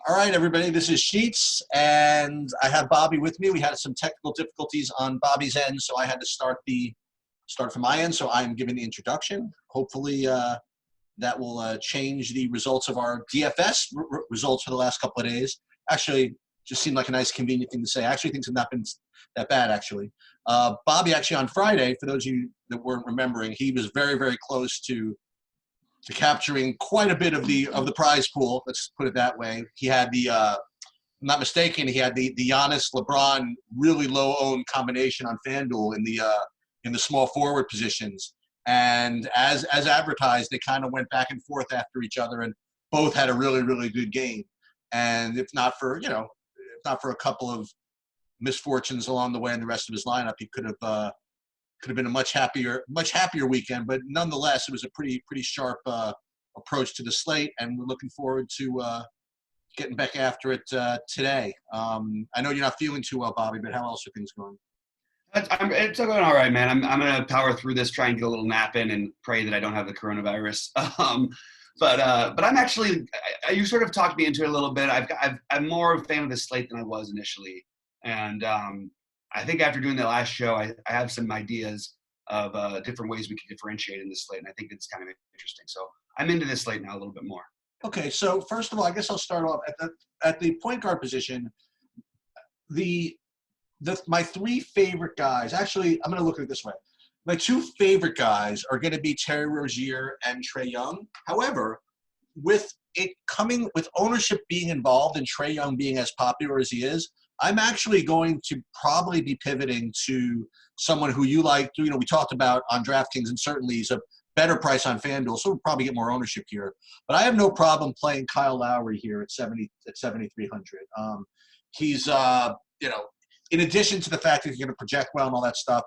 All right, everybody, this is Sheets, and I have Bobby with me. We had some technical difficulties on Bobby's end, so I had to start from my end, so I'm giving the introduction. Hopefully that will change the results of our DFS results for the last couple of days. Actually, just seemed like a nice, convenient thing to say. Actually, things have not been that bad, actually. Bobby, actually, on Friday, for those of you that weren't remembering, he was very, very close to capturing quite a bit of the prize pool. Let's put it that way. He had I'm not mistaken, he had the Giannis LeBron really low owned combination on Fanduel in the small forward positions. And as advertised, they kind of went back and forth after each other, and both had a really, really good game. And if not for a couple of misfortunes along the way in the rest of his lineup, he could have been a much happier weekend. But nonetheless, it was a pretty sharp approach to the slate, and we're looking forward to getting back after it today. I know you're not feeling too well, Bobby, but how else are things going? It's going all right, man. I'm going to power through this, try and get a little nap in, and pray that I don't have the coronavirus. But I'm actually, you sort of talked me into it a little bit. I'm more of a fan of the slate than I was initially, and I think after doing the last show, I have some ideas of different ways we can differentiate in this slate, and I think it's kind of interesting. So I'm into this slate now a little bit more. Okay, so first of all, I guess I'll start off at the point guard position. My three favorite guys, actually, I'm going to look at it this way. My two favorite guys are going to be Terry Rozier and Trae Young. However, with ownership being involved and Trae Young being as popular as he is, I'm actually going to probably be pivoting to someone who you like. We talked about on DraftKings, and certainly he's a better price on FanDuel, so we'll probably get more ownership here. But I have no problem playing Kyle Lowry here at 7,300. He's in addition to the fact that he's going to project well and all that stuff,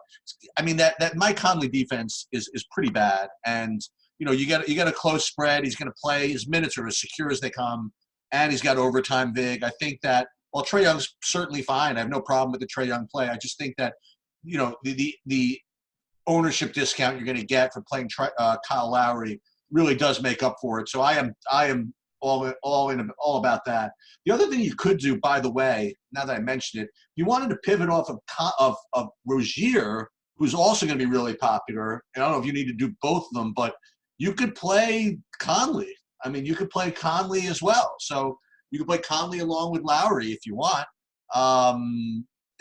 I mean that Mike Conley defense is pretty bad, and you get a close spread. He's going to play. His minutes are as secure as they come, and he's got overtime vig. I think that while Trae Young's certainly fine, I have no problem with the Trae Young play. I just think that the ownership discount you're going to get for playing Kyle Lowry really does make up for it. So I am all about that. The other thing you could do, by the way, now that I mentioned it, you wanted to pivot off of Rozier, who's also going to be really popular. And I don't know if you need to do both of them, but you could play Conley. I mean, you could play Conley as well. So you could play Conley along with Lowry if you want.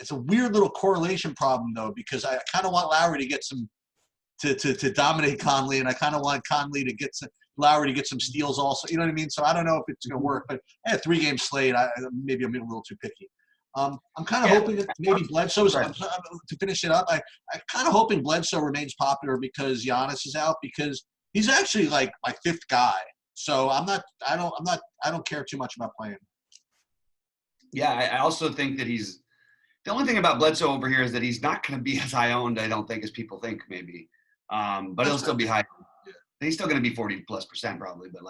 It's a weird little correlation problem, though, because I kind of want Lowry to get some to dominate Conley, and I kind of want Conley to get Lowry to get some steals also. You know what I mean? So I don't know if it's going to work, but a 3-game slate, maybe I'm being a little too picky. I'm kind of hoping that maybe Bledsoe's to finish it up. I kind of hoping Bledsoe remains popular because Giannis is out, because he's actually like my fifth guy. So I don't care too much about playing. Yeah, I also think that the only thing about Bledsoe over here is that he's not going to be as high owned, I don't think, as people think maybe. But he'll still be high. Yeah. He's still going to be 40+% probably, but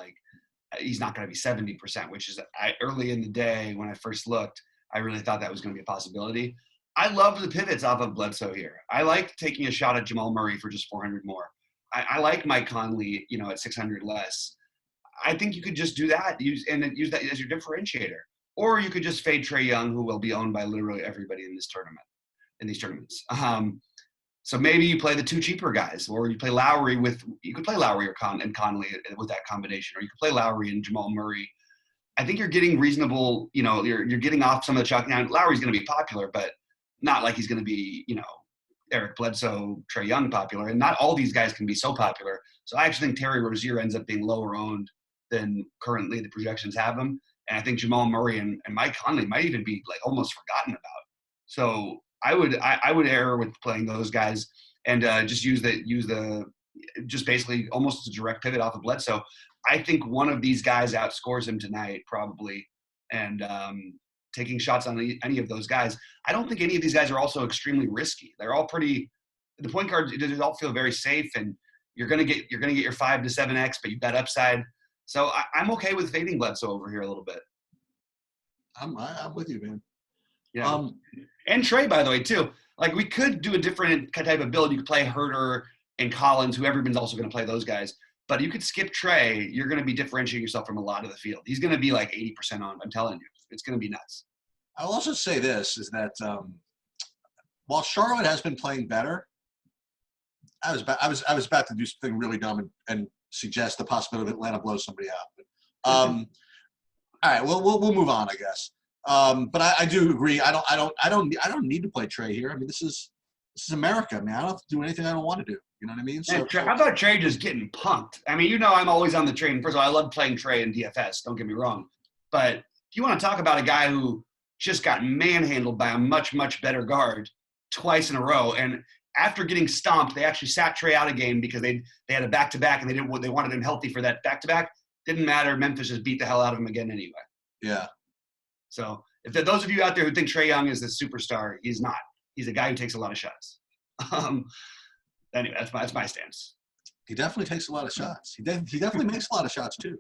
he's not going to be 70%, which is early in the day when I first looked, I really thought that was going to be a possibility. I love the pivots off of Bledsoe here. I like taking a shot at Jamal Murray for just 400 more. I like Mike Conley, at 600 less. I think you could just do that, use that as your differentiator. Or you could just fade Trae Young, who will be owned by literally everybody in these tournaments. So maybe you play the two cheaper guys, or you play Lowry you could play Lowry and Conley with that combination, or you could play Lowry and Jamal Murray. I think you're getting reasonable, you're getting off some of the chalk. Now, Lowry's going to be popular, but not like he's going to be, Eric Bledsoe, Trae Young popular. And not all these guys can be so popular. So I actually think Terry Rozier ends up being lower owned than currently the projections have him. And I think Jamal Murray and Mike Conley might even be almost forgotten about. So I would err with playing those guys and just just basically almost as a direct pivot off of Bledsoe. I think one of these guys outscores him tonight probably, and taking shots on any of those guys. I don't think any of these guys are also extremely risky. They're all the point guards, they all feel very safe, and you're gonna get your 5 to 7x, but you've got upside. So I'm okay with fading Bledsoe over here a little bit. I'm with you, man. Yeah. And Trae, by the way, too. We could do a different type of build. You could play Herter and Collins, who everyone's also going to play those guys. But you could skip Trey. You're going to be differentiating yourself from a lot of the field. He's going to be like 80% on. I'm telling you, it's going to be nuts. I'll also say this is that while Charlotte has been playing better, I was about to do something really dumb and suggest the possibility that Atlanta blows somebody out. But, all right, well we'll move on, I guess. But I do agree. I don't need to play Trey here. I mean, this is America, man. I don't have to do anything I don't want to do. You know what I mean? So how about Trey just getting punked? I mean, I'm always on the train. First of all, I love playing Trey in DFS. Don't get me wrong. But if you want to talk about a guy who just got manhandled by a much, much better guard twice in a row, and after getting stomped, they actually sat Trey out a game because they had a back-to-back, and they wanted him healthy for that back-to-back. Didn't matter. Memphis just beat the hell out of him again anyway. Yeah. So if those of you out there who think Trey Young is a superstar, he's not. He's a guy who takes a lot of shots. Anyway, that's my stance. He definitely takes a lot of shots. He definitely makes a lot of shots too.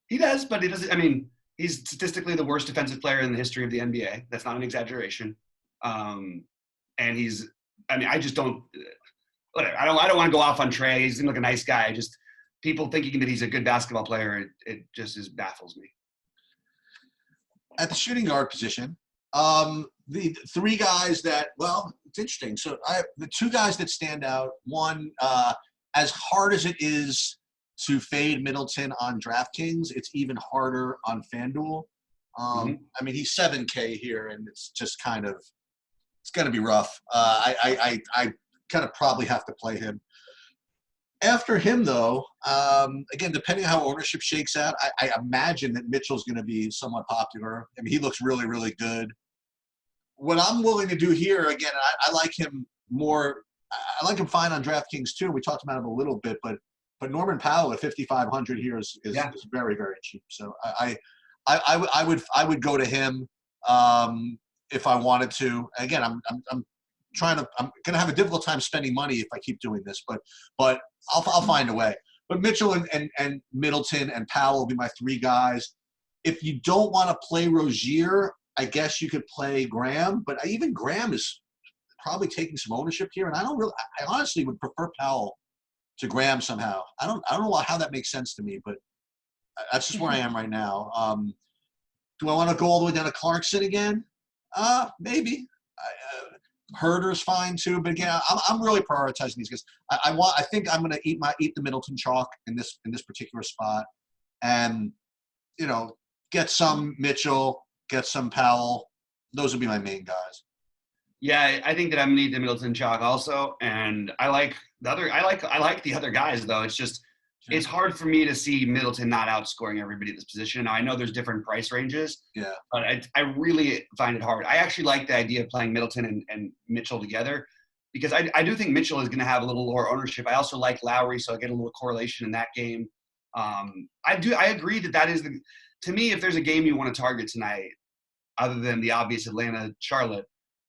He does, but he doesn't. I mean, he's statistically the worst defensive player in the history of the NBA. That's not an exaggeration. And he's. I mean, I just don't. Whatever. I don't want to go off on Trey. He seems like a nice guy. Just people thinking that he's a good basketball player. It just baffles me. At the shooting guard position, the three guys that, well, it's interesting. So the two guys that stand out, one, as hard as it is to fade Middleton on DraftKings, it's even harder on Fanduel. I mean, he's 7K here, and it's just kind of, it's going to be rough. I kind of probably have to play him. After him, though, again, depending on how ownership shakes out, I imagine that Mitchell's going to be somewhat popular. I mean, he looks really, really good. What I'm willing to do here, again, I like him more. I like him fine on DraftKings too. We talked about him a little bit, but Norman Powell at 5,500 here is very, very cheap. So I would go to him if I wanted to. Again, I'm gonna have a difficult time spending money if I keep doing this, but I'll find a way. But Mitchell and Middleton and Powell will be my three guys. If you don't want to play Rozier, I guess you could play Graham, but even Graham is probably taking some ownership here, and I honestly would prefer Powell to Graham somehow. I don't know how that makes sense to me, but that's just where I am right now. Do I want to go all the way down to Clarkson again? Maybe. Herder's fine too, but again, I'm really prioritizing these guys. I think I'm going to eat the Middleton chalk in this particular spot, and get some Mitchell, get some Powell. Those would be my main guys. Yeah, I think that I'm going to eat the Middleton chalk also, and I like the other guys though. It's just it's hard for me to see Middleton not outscoring everybody at this position. Now I know there's different price ranges, but I really find it hard. I actually like the idea of playing Middleton and Mitchell together because I do think Mitchell is going to have a little lower ownership. I also like Lowry, so I get a little correlation in that game. I agree that is to me, if there's a game you want to target tonight, other than the obvious Atlanta-Charlotte,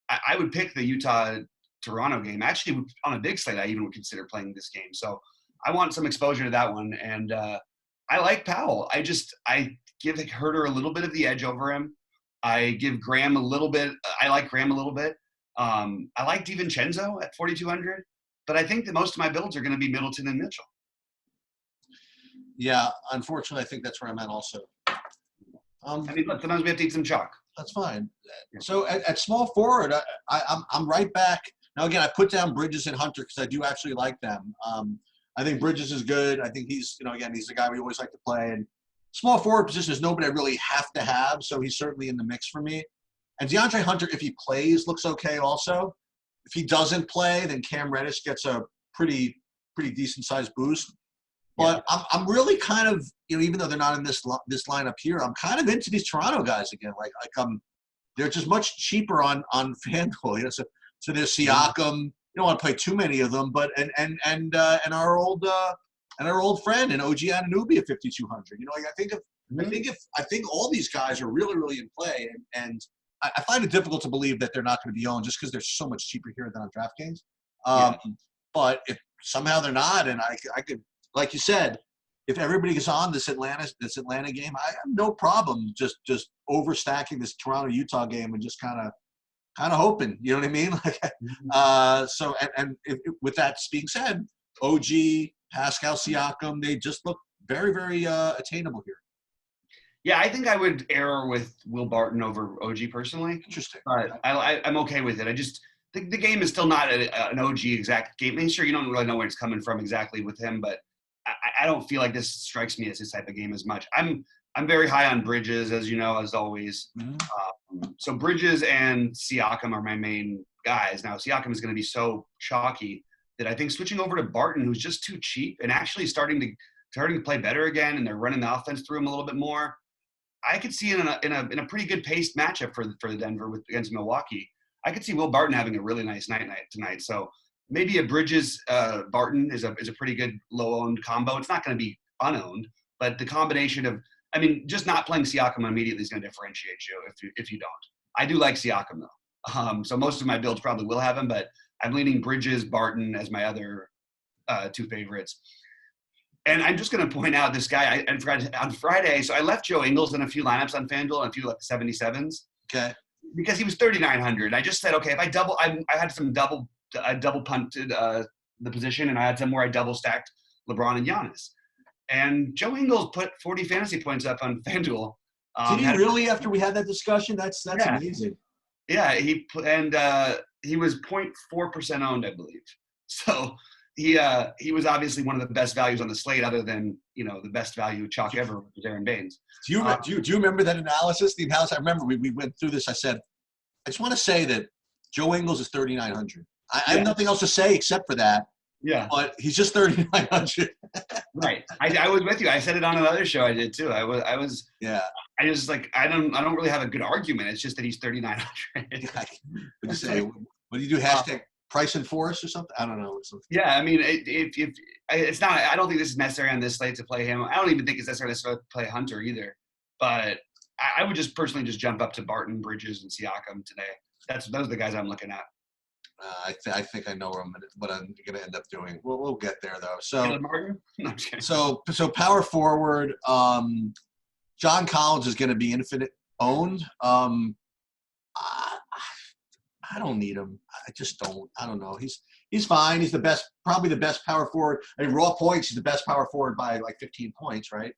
I would pick the Utah-Toronto game. Actually, on a big slate, I even would consider playing this game. So I want some exposure to that one. And I like Powell. I give Herder a little bit of the edge over him. I give Graham a little bit. I like Graham a little bit. I like DiVincenzo at 4,200. But I think that most of my builds are going to be Middleton and Mitchell. Yeah, unfortunately, I think that's where I'm at also. I mean, look, sometimes we have to eat some chalk. That's fine. So at small forward, I'm right back. Now, again, I put down Bridges and Hunter because I do actually like them. I think Bridges is good. I think he's the guy we always like to play. And small forward position is nobody I really have to have, so he's certainly in the mix for me. And DeAndre Hunter, if he plays, looks okay also. If he doesn't play, then Cam Reddish gets a pretty decent-sized boost. But I'm really kind of, even though they're not in this lineup here, I'm kind of into these Toronto guys again. They're just much cheaper on FanDuel. So there's Siakam. You don't want to play too many of them, but and our old friend and OG Anunoby at 5,200. I think all these guys are really, really in play, and I find it difficult to believe that they're not going to be owned just because they're so much cheaper here than on DraftKings. But if somehow they're not, and I could. Like you said, if everybody is on this Atlanta game, I have no problem just overstacking this Toronto-Utah game and just kind of hoping. You know what I mean? So with that being said, OG, Pascal Siakam, they just look very, very attainable here. Yeah, I think I would err with Will Barton over OG personally. Interesting. But I'm okay with it. I just think the game is still not an OG exact game. I mean, sure, you don't really know where it's coming from exactly with him, but I don't feel like this strikes me as his type of game as much. I'm very high on Bridges, as you know, as always. So Bridges and Siakam are my main guys. Now, Siakam is going to be so chalky that I think switching over to Barton, who's just too cheap, and actually starting to play better again, and they're running the offense through him a little bit more. I could see in a pretty good paced matchup for the Denver against Milwaukee. I could see Will Barton having a really nice night tonight. So maybe a Bridges Barton is a pretty good low owned combo. It's not going to be unowned, but the combination of, I mean, just not playing Siakam immediately is going to differentiate you if you don't. I do like Siakam though, so most of my builds probably will have him, but I'm leaning Bridges Barton as my other two favorites. And I'm just going to point out this guy on Friday. So I left Joe Ingles in a few lineups on Fanduel and a few like 77s. Okay. Because he was 3,900. I just said, okay, if I had some I double punted the position, and I had some where I double stacked LeBron and Giannis. And Joe Ingles put 40 fantasy points up on Fanduel. Did he really? After we had that discussion, that's amazing. Yeah, he was 0.4% owned, I believe. So he was obviously one of the best values on the slate, other than the best value chalk ever, which is Aaron Baines. Do you remember that analysis? The analysis I remember we went through this. I said, I just want to say that Joe Ingles is 3,900. I have nothing else to say except for that. Yeah, but he's just 3,900. Right. I was with you. I said it on another show I did too. I was. Yeah. I just like I don't really have a good argument. It's just that he's 3,900. What do you say? What do you do? Hashtag price and force or something? I don't know. Yeah, I mean, if it's not, I don't think this is necessary on this slate to play him. I don't even think it's necessary to play Hunter either. But I would just personally just jump up to Barton, Bridges, and Siakam today. Those are the guys I'm looking at. I think I know what I'm going to end up doing. We'll get there though. So, no, so power forward. John Collins is going to be infinite owned. I don't need him. I just don't. I don't know. He's fine. He's the best, probably the best power forward. I mean, raw points, he's the best power forward by like 15 points, right?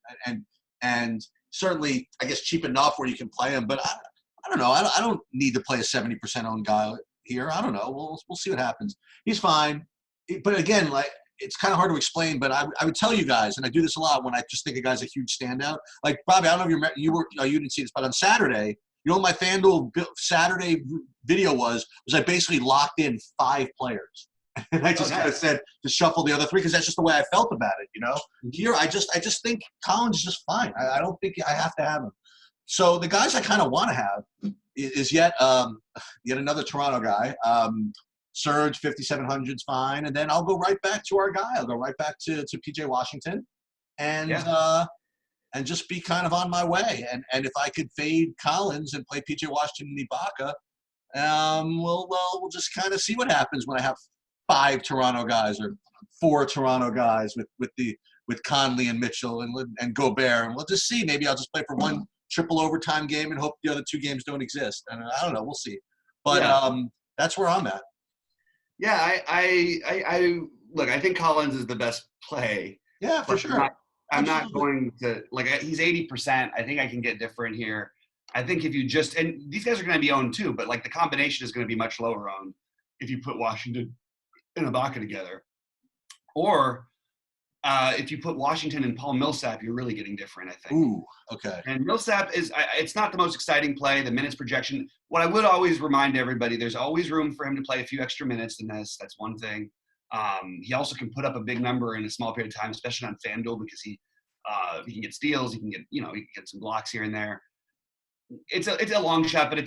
And certainly, I guess, cheap enough where you can play him. But I don't know. I don't need to play a 70% owned guy here. I don't know. We'll see what happens. He's fine. But again, like, it's kind of hard to explain, but I would tell you guys, and I do this a lot when I just think a guy's a huge standout. Like, Bobby, I don't know if you didn't see this, but on Saturday, what my FanDuel Saturday video was I basically locked in 5 players. And I just kind of said to shuffle the other 3 because that's just the way I felt about it, Here, I just think Collins is just fine. I don't think I have to have him. So the guys I kind of want to have is yet another Toronto guy. Surge 5,700 is fine, and then I'll go right back to our guy. I'll go right back to PJ Washington, and just be kind of on my way. And if I could fade Collins and play PJ Washington and Ibaka, we'll just kind of see what happens when I have 5 Toronto guys or 4 Toronto guys with Conley and Mitchell and Gobert, and we'll just see. Maybe I'll just play for one triple overtime game and hope the other 2 games don't exist. And I don't know. We'll see. But that's where I'm at. Yeah, I look. I think Collins is the best play. Yeah, for sure. I'm not going to he's 80%. I think I can get different here. I think if you and these guys are going to be owned too, but like the combination is going to be much lower owned if you put Washington and Ibaka together, or if you put Washington and Paul Millsap, you're really getting different, I think. Ooh, okay. And Millsap it's not the most exciting play, the minutes projection. What I would always remind everybody, there's always room for him to play a few extra minutes than this. That's one thing. He also can put up a big number in a small period of time, especially on FanDuel, because he can get steals, he can get some blocks here and there. It's a long shot, but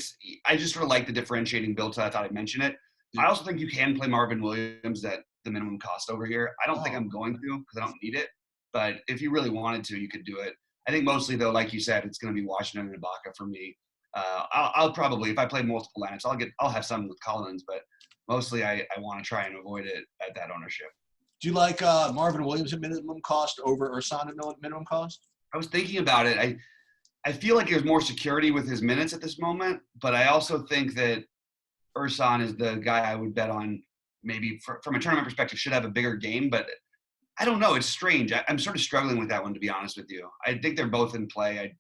I just sort of like the differentiating build, so I thought I'd mention it. I also think you can play Marvin Williams at the minimum cost over here. I don't think I'm going to because I don't need it. But if you really wanted to, you could do it. I think mostly, though, like you said, it's going to be Washington and Ibaka for me. I'll probably, if I play multiple lineups, I'll have some with Collins, but mostly I want to try and avoid it at that ownership. Do you like Marvin Williams at minimum cost over Ersan at minimum cost? I was thinking about it. I feel like there's more security with his minutes at this moment, but I also think that Ersan is the guy I would bet on maybe from a tournament perspective should have a bigger game, but I don't know. It's strange. I'm sort of struggling with that one, to be honest with you. I think they're both in play.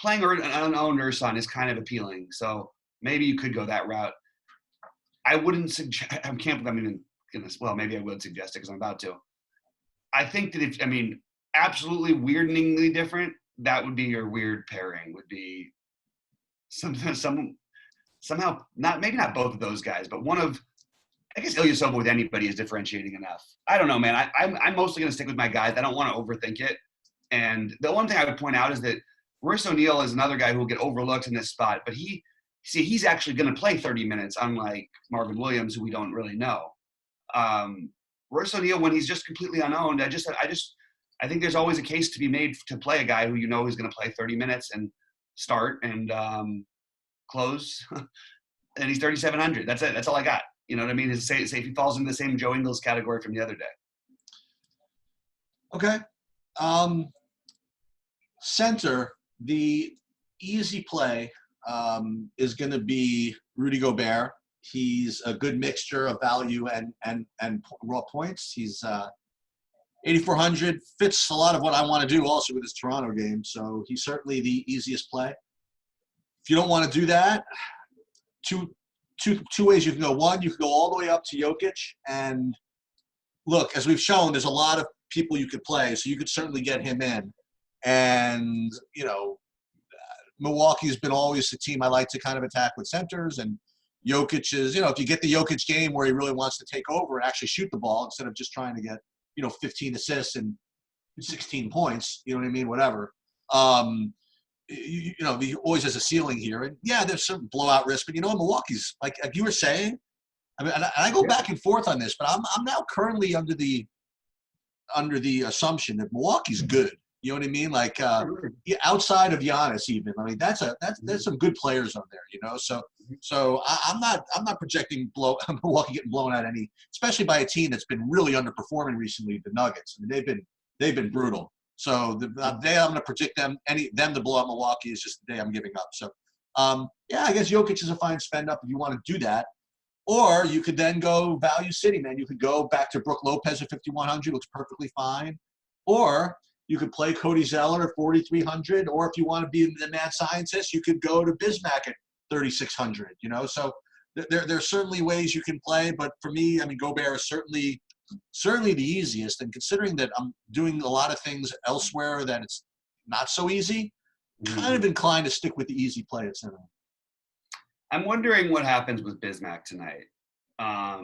Playing an unowned Urson is kind of appealing. So maybe you could go that route. I wouldn't suggest, I can't, I mean, goodness, well, maybe I would suggest it because I'm about to. I think that absolutely weirdingly different, that would be your weird pairing, would be somehow, not maybe not both of those guys, but one of, I guess Ilyasova with anybody is differentiating enough. I don't know, man. I'm mostly going to stick with my guys. I don't want to overthink it. And the one thing I would point out is that Royce O'Neal is another guy who will get overlooked in this spot, but he's actually going to play 30 minutes, unlike Marvin Williams, who we don't really know. Royce O'Neal, when he's just completely unowned, I think there's always a case to be made to play a guy who you know is going to play 30 minutes and start and close, and he's 3,700. That's it. That's all I got. You know what I mean? Say if he falls into the same Joe Ingles category from the other day. Okay. Center, the easy play is going to be Rudy Gobert. He's a good mixture of value and raw points. He's 8,400, fits a lot of what I want to do also with his Toronto game. So he's certainly the easiest play. If you don't want to do that, two ways you can go. One, you can go all the way up to Jokic. And look, as we've shown, there's a lot of people you could play. So you could certainly get him in. And, Milwaukee's been always the team I like to kind of attack with centers. And Jokic is, if you get the Jokic game where he really wants to take over and actually shoot the ball instead of just trying to get, 15 assists and 16 points, you know what I mean? Whatever. He always has a ceiling here. And yeah, there's some blowout risk, but Milwaukee's like you were saying, I mean, and I go back and forth on this, but I'm now currently under the assumption that Milwaukee's good. You know what I mean? Like outside of Giannis, even. I mean, that's some good players on there. So I'm not projecting Milwaukee getting blown out any, especially by a team that's been really underperforming recently, the Nuggets. I mean, they've been brutal. So the day I'm going to predict them to blow out Milwaukee is just the day I'm giving up. So I guess Jokic is a fine spend up if you want to do that. Or you could then go value city, man. You could go back to Brook Lopez at 5,100, looks perfectly fine. Or you could play Cody Zeller at 4,300. Or if you want to be the mad scientist, you could go to Bismack at 3,600. So there's certainly ways you can play. But for me, I mean, Gobert is certainly the easiest. And considering that I'm doing a lot of things elsewhere that it's not so easy, kind of inclined to stick with the easy play at center. I'm wondering what happens with Bismack tonight. I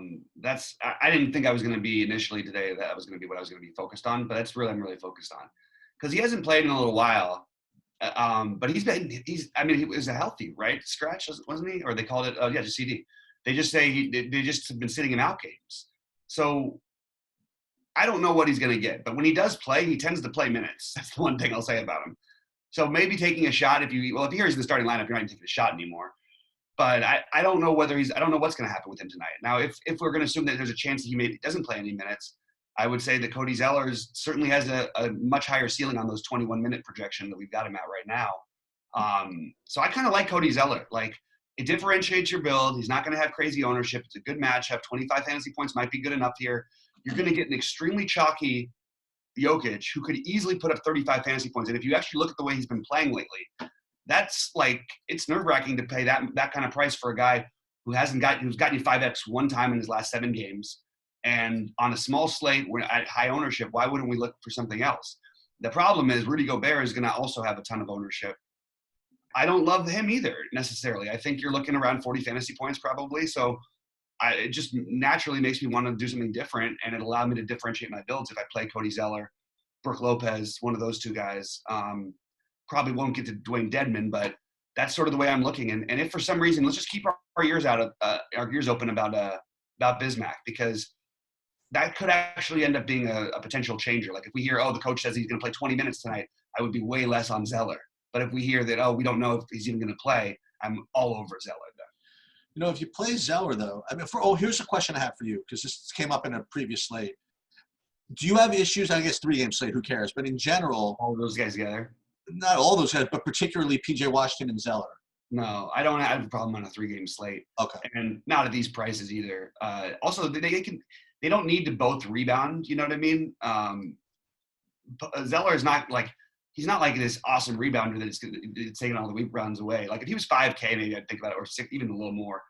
didn't think I was going to be initially today that was going to be what I was going to be focused on, but that's really I'm really focused on because he hasn't played in a little while. But he was a healthy, right? Scratch, wasn't he? Or they called it, just CD. They just say they just have been sitting him out games. So I don't know what he's going to get, but when he does play, he tends to play minutes. That's the one thing I'll say about him. So maybe taking a shot if he's in the starting lineup, you're not taking a shot anymore. But I don't know I don't know what's going to happen with him tonight. Now, if we're going to assume that there's a chance that he doesn't play any minutes, I would say that Cody Zeller certainly has a much higher ceiling on those 21-minute projection that we've got him at right now. So I kind of like Cody Zeller. Like, it differentiates your build. He's not going to have crazy ownership. It's a good matchup. 25 fantasy points might be good enough here. You're going to get an extremely chalky Jokic who could easily put up 35 fantasy points. And if you actually look at the way he's been playing lately, that's like, it's nerve-wracking to pay that kind of price for a guy who's gotten you 5x one time in his last 7 games. And on a small slate, we're at high ownership. Why wouldn't we look for something else? The problem is Rudy Gobert is going to also have a ton of ownership. I don't love him either necessarily. I think you're looking around 40 fantasy points probably. So it just naturally makes me want to do something different, and it allowed me to differentiate my builds if I play Cody Zeller, Brook Lopez, one of those two guys. Probably won't get to Dwayne Dedman, but that's sort of the way I'm looking. And if for some reason, let's just keep our ears open about Bismack, because that could actually end up being a potential changer. Like if we hear, the coach says he's going to play 20 minutes tonight, I would be way less on Zeller. But if we hear that, we don't know if he's even going to play, I'm all over Zeller then. If you play Zeller, though, I mean, here's a question I have for you, because this came up in a previous slate. Do you have issues? I guess 3-game slate, who cares? But in general, all those guys together. Not all those guys, but particularly PJ Washington and Zeller. No, I don't have a problem on a 3-game slate. Okay. And not at these prices either. Also, they they don't need to both rebound. You know what I mean? Zeller is not like, he's not like this awesome rebounder that it's taking all the rebounds away. Like if he was 5K, maybe I'd think about it, or six, even a little more.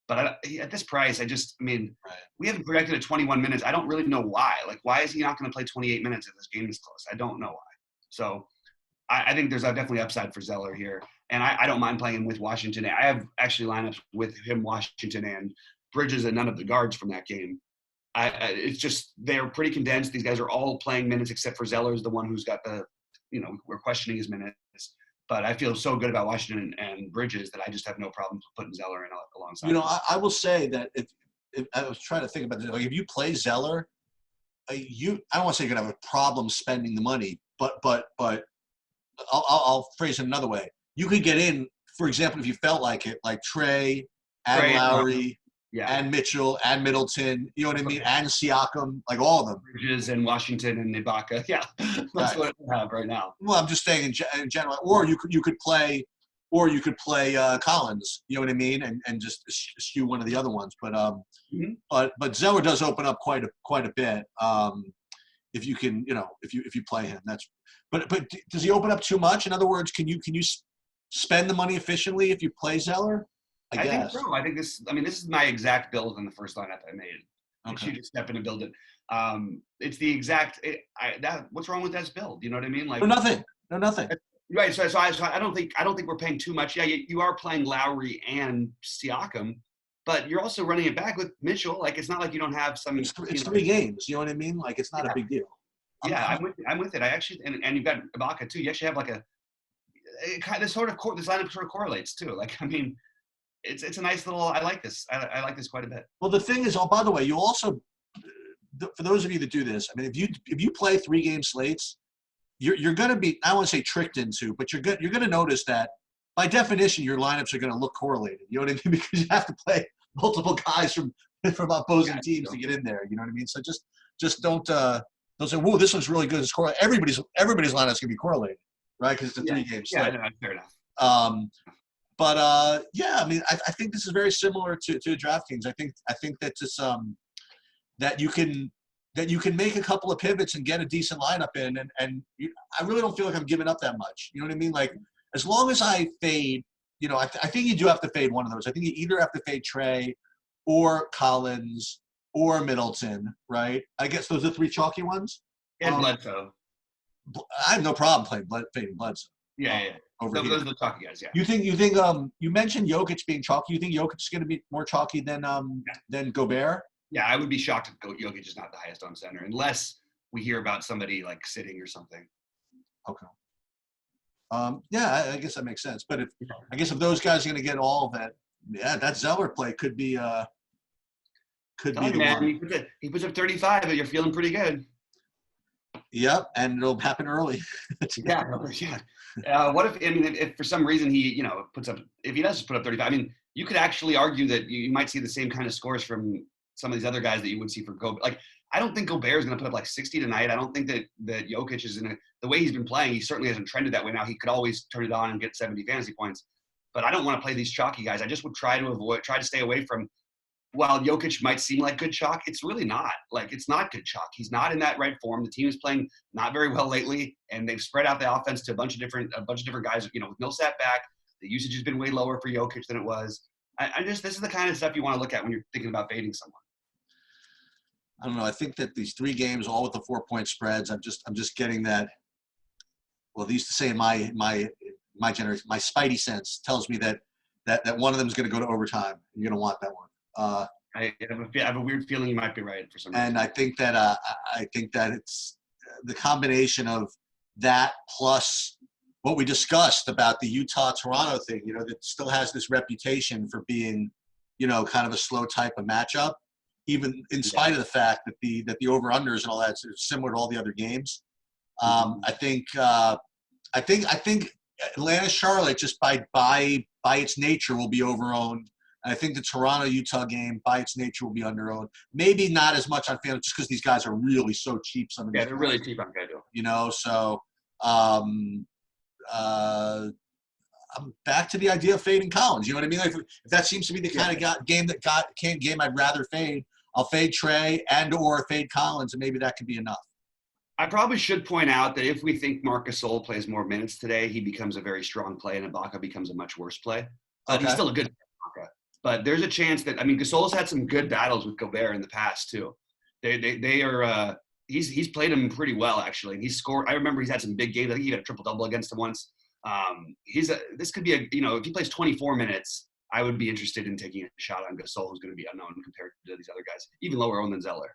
But at this price, we haven't projected at 21 minutes. I don't really know why. Like, why is he not going to play 28 minutes if this game is close? I don't know why. So I think there's definitely upside for Zeller here. And I don't mind playing him with Washington. I have actually lineups with him, Washington, and Bridges, and none of the guards from that game. It's just they're pretty condensed. These guys are all playing minutes except for Zeller's the one who's got we're questioning his minutes. But I feel so good about Washington and Bridges that I just have no problem putting Zeller in alongside. I will say that if I was trying to think about this, like if you play Zeller, I don't want to say you're gonna have a problem spending the money, but I'll phrase it another way. You could get in, for example, if you felt like it, like Trey and Lowry. Yeah. And Mitchell and Middleton, you know what I mean, and Siakam, like all of them. Bridges and Washington and Ibaka, yeah, that's what I have right now. Well, I'm just saying in general, or you could play Collins, you know what I mean, and just skew one of the other ones. But Zeller does open up quite a bit if you can, if you play him. But does he open up too much? In other words, can you spend the money efficiently if you play Zeller? I think so. I think this is my exact build in the first lineup I made. Okay. You just step in and build it. It's the exact. What's wrong with that build? You know what I mean? Like no, nothing. Right. So I don't think we're paying too much. Yeah, you are playing Lowry and Siakam, but you're also running it back with Mitchell. Like it's not like you don't have some. It's 3 games. You know what I mean? Like it's not a big deal. I'm with it. I actually and you've got Ibaka too. You actually have like this lineup sort of correlates too. Like I mean. It's a nice little. I like this. I like this quite a bit. Well, the thing is, by the way, you also, for those of you that do this, I mean, if you play 3-game slates, you're going to be, I don't want to say tricked into, but you're going to notice that by definition your lineups are going to look correlated. You know what I mean? Because you have to play multiple guys from opposing teams to get in there. You know what I mean? So just don't say, "Whoa, this looks really good." It's correlated. Everybody's lineups going to be correlated, right? Because it's a 3-game slate. Yeah, fair enough. But I mean, I think this is very similar to DraftKings. I think that just that you can make a couple of pivots and get a decent lineup in, and I really don't feel like I'm giving up that much. You know what I mean? Like as long as I fade, I think you do have to fade one of those. I think you either have to fade Trey, or Collins, or Middleton, right? I guess those are 3 chalky ones. And Bledsoe. I have no problem fading Bledsoe. Yeah. Those are the chalky guys, yeah. You think you mentioned Jokic being chalky. You think Jokic is going to be more chalky than Gobert? Yeah, I would be shocked if Jokic is not the highest on center, unless we hear about somebody like sitting or something. Okay. I guess that makes sense. But if those guys are going to get all of that, that Zeller play could be the one. He puts up 35, but you're feeling pretty good. Yep, and it'll happen early. Yeah. What if for some reason he, if he does put up 35, I mean, you could actually argue that you might see the same kind of scores from some of these other guys that you would see for Gobert. Like, I don't think Gobert is going to put up like 60 tonight. I don't think that Jokic is the way he's been playing, he certainly hasn't trended that way. Now he could always turn it on and get 70 fantasy points, but I don't want to play these chalky guys. I just would try to stay away from. While Jokic might seem like good chalk, it's really not. Like, it's not good chalk. He's not in that right form. The team is playing not very well lately, and they've spread out the offense to a bunch of different guys. With Millsap back, the usage has been way lower for Jokic than it was. This is the kind of stuff you want to look at when you're thinking about fading someone. I don't know. I think that these 3 games, all with the 4-point spreads, I'm just getting that. Well, they used to say in my generation, my spidey sense tells me that one of them is going to go to overtime. And you're going to want that one. I have a weird feeling you might be right for some reason. And I think that it's the combination of that plus what we discussed about the Utah-Toronto thing, that still has this reputation for being, kind of a slow type of matchup, even in spite of the fact that the over-unders and all that is similar to all the other games. I think Atlanta-Charlotte just by its nature will be over-owned. I think the Toronto-Utah game, by its nature, will be under-owned. Maybe not as much on FanDuel, just because these guys are really so cheap. They're really cheap on FanDuel. So I'm back to the idea of fading Collins. You know what I mean? Like, if that seems to be the kind of game I'd rather fade, I'll fade Trey and or fade Collins, and maybe that could be enough. I probably should point out that if we think Marcus Gasol plays more minutes today, he becomes a very strong play, and Ibaka becomes a much worse play. Okay. He's still a good Ibaka, but there's a chance that Gasol's had some good battles with Gobert in the past too. They are. He's played him pretty well actually, and he's scored. I remember he's had some big games. I think he got a triple double against him once. This could be if he plays 24 minutes, I would be interested in taking a shot on Gasol, who's going to be unknown compared to these other guys, even lower owned than Zeller.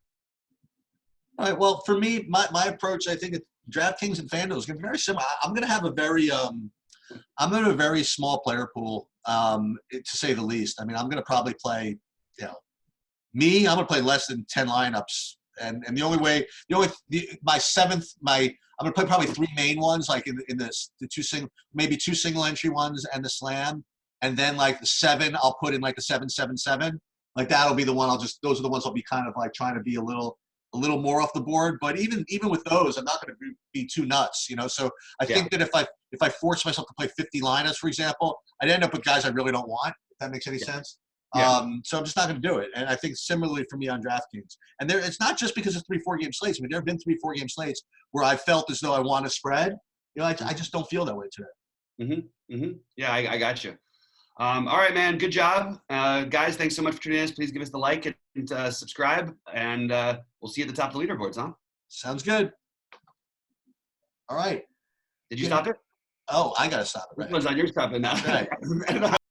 All right. Well, for me, my approach, I think DraftKings and Fanduel is going to be very similar. I'm going to have a very small player pool, to say the least. I mean, I'm going to probably play, I'm going to play less than 10 lineups, and I'm going to play probably 3 main ones, like in the two single entry ones and the slam, and then like the 7, I'll put in like the 7-7-7. Like that'll be the one those are the ones I'll be kind of like trying to be a little more off the board. But even with those, I'm not going to be too nuts, So I think that if I force myself to play 50 lineups, for example, I'd end up with guys I really don't want, if that makes any sense. Yeah. So I'm just not going to do it. And I think similarly for me on DraftKings. And it's not just because of 3-4 game slates. I mean, there have been 3-4 game slates where I felt as though I want to spread. I just don't feel that way today. Yeah, I got you. All right, man. Good job. Guys, thanks so much for tuning in. Please give us the like and subscribe, and we'll see you at the top of the leaderboards, huh? Sounds good. All right. Did you stop it? Oh, I got to stop it. Right. It was on your stopping now. Right.